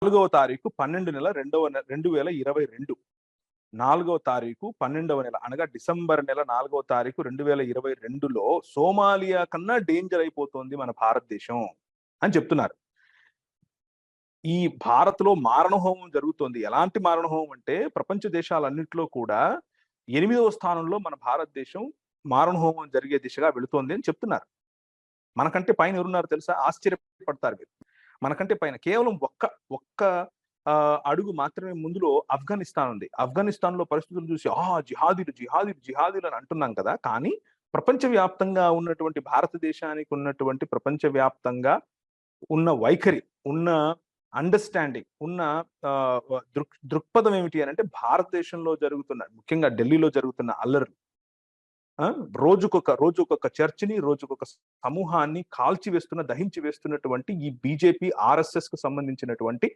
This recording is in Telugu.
4వ తారీఖు 12 నెల 2022 4వ తారీఖు 12వ నెల అనగా డిసెంబర్ నెల 4వ తారీఖు 2022లో సోమాలియా కన్నా డేంజర్ అయిపోతుంది మన భారతదేశం అని చెప్తున్నారు. ఈ భారత్‌లో మారణహోమం జరుగుతోంది. ఎలాంటి మారణహోమం అంటే ప్రపంచ దేశాలన్నిట్లో కూడా 8వ స్థానంలో మన భారతదేశం మారణహోమం జరిగే దిశగా వెళుతోంది అని చెప్తున్నారు. మనకంటే పైన ఎవరున్నారో తెలుసా? ఆశ్చర్యపడతారు మీరు. మనకంటే పైన కేవలం ఒక్క అడుగు మాత్రమే ముందులో ఆఫ్ఘనిస్తాన్ ఉంది. ఆఫ్ఘనిస్తాన్‌లో పరిస్థితులు చూసి జిహాదీలు అని అంటున్నాం కదా! కానీ ప్రపంచవ్యాప్తంగా ఉన్నటువంటి భారతదేశానికి ఉన్నటువంటి ప్రపంచవ్యాప్తంగా ఉన్న వైఖరి, ఉన్న అండర్‌స్టాండింగ్, ఉన్న దృక్పథం ఏమిటి అనంటే భారతదేశంలో జరుగుతున్న ముఖ్యంగా ఢిల్లీలో జరుగుతున్న అల్లర్లు. రోజుకొక చర్చిని, రోజుకొక సమూహాన్ని కాల్చివేస్తున్న, దహించి వేస్తున్నటువంటి ఈ బీజేపీ, ఆర్ఎస్ఎస్‌కు సంబంధించినటువంటి